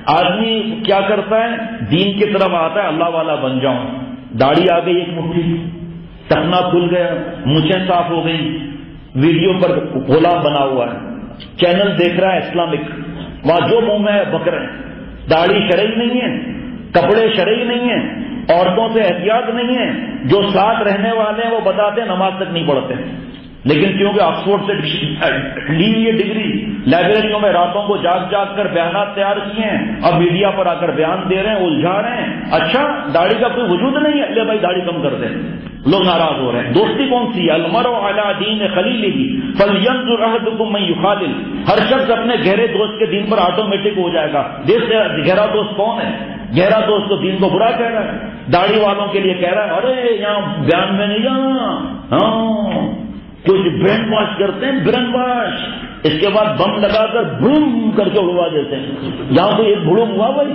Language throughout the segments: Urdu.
آدمی کیا کرتا ہے؟ دین کی طرف آتا ہے اللہ والا بن جاؤں، داڑھی آ گئی ایک مٹھی، ٹخنا کھل گیا، مونچھیں صاف ہو گئی، ویڈیو پر غلام بنا ہوا ہے، چینل دیکھ رہا ہے اسلامک، وہاں جو منہ میں بک رہے ہیں، داڑھی شرعی نہیں ہے، کپڑے شرعی نہیں ہیں، عورتوں سے احتیاط نہیں ہے، جو ساتھ رہنے والے ہیں وہ بتاتے ہیں نماز تک نہیں پڑھتے، لیکن کیونکہ آکسفورڈ سے لی یہ ڈگری، لائبریریوں میں راتوں کو جاگ جاگ کر بیانات تیار کیے ہیں، اب میڈیا پر آ کر بیان دے رہے ہیں، الجھا رہے ہیں، اچھا داڑھی کا کوئی وجود نہیں ہے، لے بھائی داڑھی کم کر دیں، لوگ ناراض ہو رہے ہیں۔ دوستی کون سی ہے؟ المرء علی دین خلیلہ فلینظر احدکم من یخالل، ہر شخص اپنے گہرے دوست کے دین پر آٹومیٹک ہو جائے گا۔ دیکھ گہرا دوست کون ہے؟ گہرا دوست تو دین کو برا کہہ رہا ہے، داڑھی والوں کے لیے کہہ رہا ہے ارے یہاں بیان میں نہیں جانا، ہاں کچھ برین واش کرتے ہیں، برین واش، اس کے بعد بم لگا کر بھڑم کر کے اڑوا دیتے ہیں۔ یہاں کوئی ایک بھڑم ہوا بھائی؟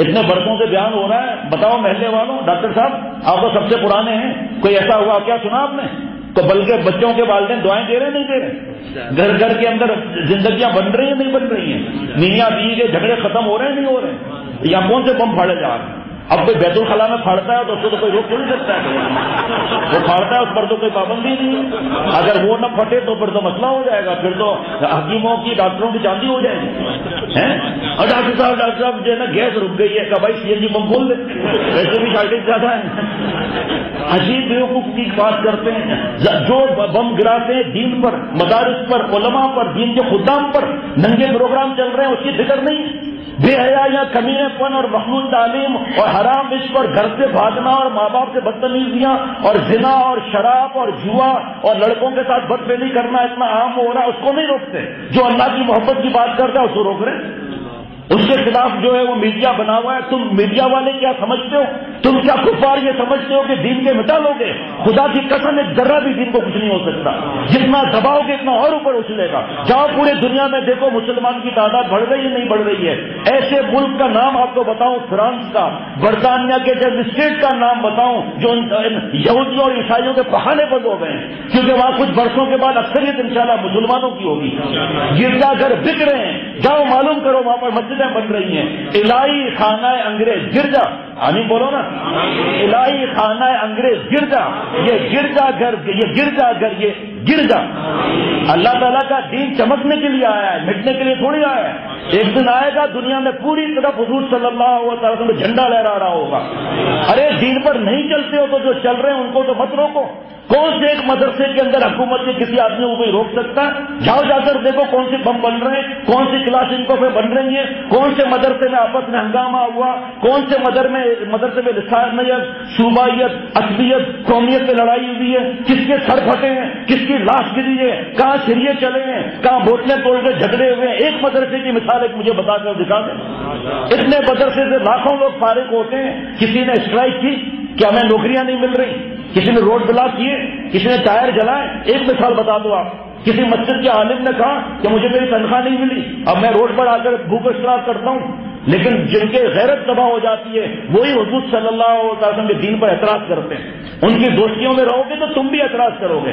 اتنے برسوں سے بیان ہو رہا ہے، بتاؤ محلے والوں، ڈاکٹر صاحب آپ تو سب سے پرانے ہیں، کوئی ایسا ہوا کیا سنا آپ نے؟ تو بلکہ بچوں کے والدین دعائیں دے رہے نہیں دے رہے، گھر گھر کے اندر زندگیاں بن رہی ہیں نہیں بن رہی ہیں، میاں بیوی کے جھگڑے ختم ہو رہے ہیں نہیں ہو رہے ہیں، یا کون سے بم پھاڑے جا رہے ہیں؟ اب کوئی بیت الخلا میں پھاڑتا ہے تو اس کو تو کوئی روک نہیں سکتا ہے، وہ پھاڑتا ہے اس پر تو کوئی پابندی نہیں، اگر وہ نہ پھٹے تو پھر تو مسئلہ ہو جائے گا، پھر تو حکیموں کی ڈاکٹروں کی چاندی ہو جائے گی۔ اور ڈاکٹر صاحب جو ہے نا گیس رک گئی ہے کہ بھائی سی این جی بم کھول دے، ویسے بھی شارٹیج زیادہ ہے، عجیب بیوقوف کی بات کرتے ہیں۔ جو بم گراتے ہیں دین پر، مدارس پر، علماء پر، دین کے خدام پر، ننگے پروگرام چل رہے ہیں، اس کی فکر نہیں، بے حیاں کمینے پن اور مخلوط تعلیم اور حرام عشق اور گھر سے بھاگنا اور ماں باپ سے بدتمیزیاں اور زنا اور شراب اور جوا اور لڑکوں کے ساتھ بدفعلی کرنا اتنا عام ہو رہا ہے، اس کو نہیں روکتے۔ جو اللہ کی محبت کی بات کرتا ہے اس کو روک رہے ہیں، اس کے خلاف جو ہے وہ میڈیا بنا ہوا ہے۔ تم میڈیا والے کیا سمجھتے ہو؟ تم کیا کفار یہ سمجھتے ہو کہ دین کے مٹا لو گے؟ خدا کی قسم ایک ذرہ بھی دین کو کچھ نہیں ہو سکتا، جتنا دباؤ گے اتنا اور اوپر اچھلے گا۔ جہاں پورے دنیا میں دیکھو مسلمان کی تعداد بڑھ رہی ہے نہیں بڑھ رہی ہے؟ ایسے ملک کا نام آپ کو بتاؤں، فرانس کا، برطانیہ کے جب اسٹیٹ کا نام بتاؤں جو یہودیوں اور عیسائیوں کے بہانے پر ہو گئے ہیں، کیونکہ وہاں کچھ برسوں کے بعد اکثریت انشاءاللہ مسلمانوں کی ہوگی۔ گرجا گھر بک رہے ہیں، جاؤ معلوم کرو، وہاں پر مسجدیں بن رہی ہیں۔ الہی خانہ انگریز گرجا، آمین بولو نا، الہی خانہ انگریز گرجا، یہ گرجا گھر، یہ گرجا گھر، یہ گرجا اللہ تعالیٰ کا دین چمکنے کے لیے آیا ہے، مٹنے کے لیے تھوڑی آیا ہے۔ ایک دن آئے گا دنیا میں پوری طرف حضور صلی اللہ علیہ وسلم جھنڈا لہرا رہا ہوگا۔ ارے دین پر نہیں چلتے ہو تو جو چل رہے ہیں ان کو تو مت روکو۔ کون سے ایک مدرسے کے اندر حکومت کے کسی آدمی کو کوئی روک سکتا ہے؟ جاؤ جا کر دیکھو کون سے بم بن رہے ہیں، کون سی کلاشنکوف پہ بن رہی ہیں، کون سے مدرسے میں آپس میں ہنگامہ ہوا، کون سے مدرسے میں لسانیت، صوبائیت، عصبیت، قومیت پہ لڑائی ہوئی ہے، کس کے سر پھٹے ہیں، کس کی لاش گری ہے، کہاں سریے چلے ہیں، کہاں بوتلیں توڑ کے جھگڑے ہوئے ہیں۔ ایک مدرسے کی مثال ایک مجھے بتا کر دکھا دیں۔ اتنے مدرسے سے لاکھوں لوگ فارغ ہوتے ہیں، کسی نے اسٹرائک کی کہ ہمیں نوکریاں نہیں مل رہی، کسی نے روڈ بلاک کیے، کسی نے ٹائر جلائے۔ ایک مثال بتا دو آپ، کسی مسجد کے عالم نے کہا کہ مجھے میری تنخواہ نہیں ملی، اب میں روڈ پر آ کر بھوک اشتراک کرتا ہوں۔ لیکن جن کے غیرت تباہ ہو جاتی ہے وہی حضور صلی اللہ علیہ وسلم کے دین پر اعتراض کرتے ہیں۔ ان کی دوستیوں میں رہو گے تو تم بھی اعتراض کرو گے۔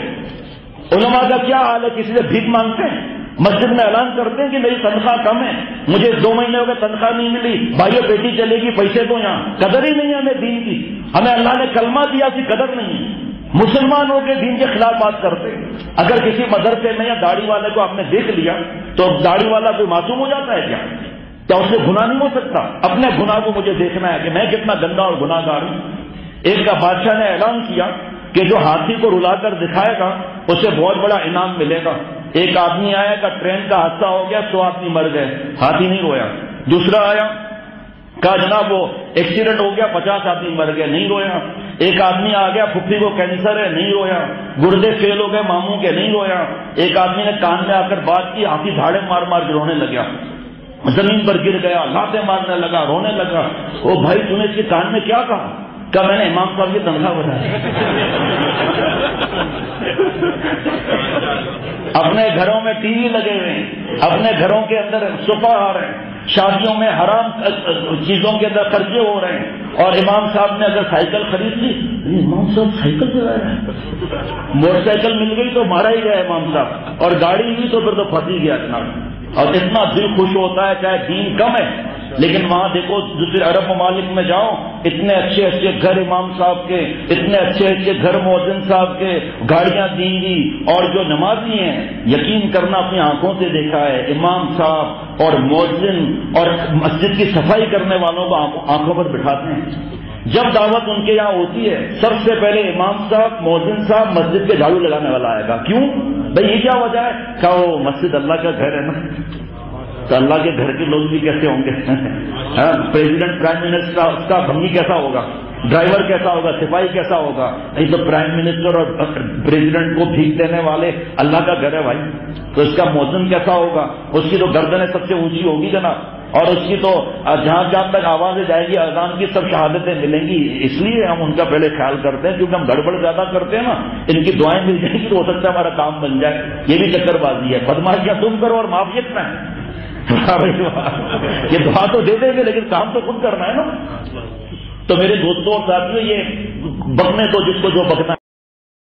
علماء کا کیا حال ہے؟ کسی سے بھیک مانگتے ہیں، مسجد میں اعلان کرتے ہیں کہ میری تنخواہ کم ہے، مجھے 2 مہینے ہو گئے تنخواہ نہیں ملی، بھائیو پیٹی چلے گی، پیسے تو یہاں قدر ہی نہیں ہے ہمیں دین کی، ہمیں اللہ نے کلمہ دیا اس کی قدر نہیں ہے۔ مسلمان ہو کے دین کے خلاف بات کرتے ہیں۔ اگر کسی مدرسے میں یا داڑھی والے کو آپ نے دیکھ لیا تو داڑھی والا کوئی معصوم ہو جاتا ہے کیا اس سے گناہ نہیں ہو سکتا؟ اپنے گناہ کو مجھے دیکھنا ہے کہ میں کتنا گندا اور گناہ گار ہوں۔ ایک کا بادشاہ نے اعلان کیا کہ جو ہاتھی کو رلا کر دکھائے گا اسے بہت بڑا انعام ملے گا۔ ایک آدمی آیا کہ ٹرین کا حادثہ ہو گیا، 100 آدمی مر گئے، ہاتھی نہیں رویا۔ دوسرا آیا، کہا جناب وہ ایکسیڈنٹ ہو گیا، 50 آدمی مر گئے، نہیں رویا۔ ایک آدمی آ گیا، پھپھی کو کینسر ہے، نہیں رویا۔ گردے فیل ہو گئے ماموں کے، نہیں رویا۔ ایک آدمی نے کان میں آ کر بات کی، ہاتھی دھاڑے مار مار کے رونے لگا، زمین پر گر گیا، لاتیں مارنے لگا، رونے لگا۔ او بھائی تم نے اس کے کان میں کیا کہا؟ کہ میں نے امام صاحب کی تنخواہ بڑھائی۔ اپنے گھروں میں ٹی وی لگے ہوئے ہیں، اپنے گھروں کے اندر صوفہ آ رہے ہیں، شادیوں میں حرام چیزوں کے اندر خرچے ہو رہے ہیں، اور امام صاحب نے اگر سائیکل خرید لی، امام صاحب سائیکل چلا رہے ہیں، موٹر سائیکل مل گئی تو مارا ہی گیا امام صاحب، اور گاڑی ہوئی تو پھر تو پھنس ہی گیا اتنا، اور اتنا دل خوش ہوتا ہے، چاہے دین کم ہے لیکن وہاں دیکھو دوسرے عرب ممالک میں جاؤ، اتنے اچھے اچھے گھر امام صاحب کے، اتنے اچھے اچھے گھر مؤذن صاحب کے، گاڑیاں دیں گی، اور جو نمازی ہیں یقین کرنا اپنی آنکھوں سے دیکھا ہے، امام صاحب اور مؤذن اور مسجد کی صفائی کرنے والوں کو آنکھوں پر بٹھاتے ہیں۔ جب دعوت ان کے یہاں ہوتی ہے سب سے پہلے امام صاحب، مؤذن صاحب، مسجد کے جھاڑو لگانے والا آئے گا۔ کیوں بھائی، یہ کیا وجہ ہے؟ کہ وہ مسجد اللہ کا گھر ہے نا، تو اللہ کے گھر کے لوگ بھی کیسے ہوں گے؟ پریزیڈنٹ، پرائم منسٹر، اس کا بھنگی کیسا ہوگا، ڈرائیور کیسا ہوگا، سپاہی کیسا ہوگا؟ نہیں تو پرائم منسٹر اور پریزیڈنٹ کو بھیک دینے والے اللہ کا گھر ہے بھائی، تو اس کا مؤذن کیسا ہوگا؟ اس کی تو گردنیں سب سے اونچی ہوگی جناب، اور اس کی تو جہاں جہاں تک آوازیں جائے گی اذان کی سب شہادتیں ملیں گی۔ اس لیے ہم ان کا پہلے خیال کرتے ہیں، کیونکہ ہم گڑبڑ زیادہ کرتے ہیں نا، ان کی دعائیں مل جائیں گی تو ہو سکتا ہے ہمارا کام بن جائے۔ یہ بھی چکر بازی ہے، بدماشیاں تم کرو اور معافیت میں یہ دعا تو دے دیں گے لیکن کام تو خود کرنا ہے نا۔ تو میرے دوستوں اور ساتھیوں، یہ بکنے تو جس کو جو بکنا